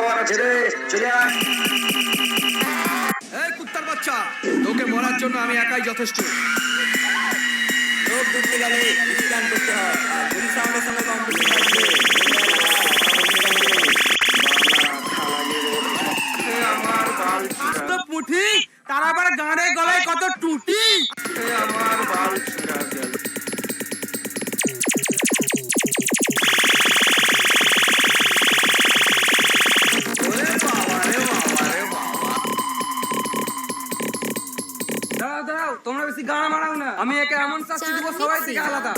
পাওয়ার আছে রে, চলে আয়। এই কুত্তার বাচ্চা, তোকে মরার জন্য আমি একাই যথেষ্ট। লোক ঢুকতে গেলে স্ক্যান করতে হয়, আর গুলি সাউন্ডের সঙ্গে কম্পিটিশন থাকবে। আমার বাল ছিঁড়া, পুঠি, তার আবার গাঁড়ে গলায় কত টুটি। আমার বাল ছিঁড়া গেল। দাঁড়াও দাঁড়াও, তোমরা বেশি গাঁড়া মারাও না, আমি একে এমন শাস্তি দেবো সবাই থেকে আলাদা।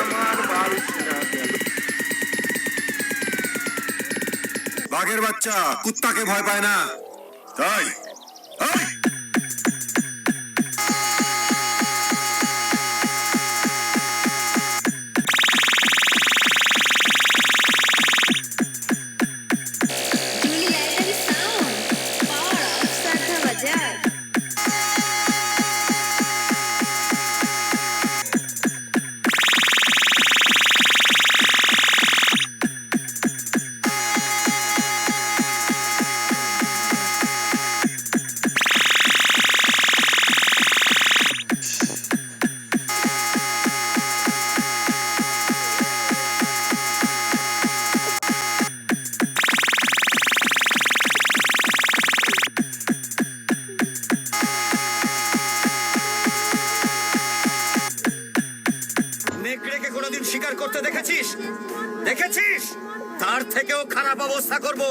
আমার বাল ছিঁড়া গেল। বাঘের বাচ্চা কুত্তাকে ভয় পায় না, তাই Juliet Sound, Power of Sadha Bajar. নেকড়েকে কোনোদিন শিকার করতে দেখেছিস? দেখেছিস? তার থেকেও খারাপ অবস্থা করব।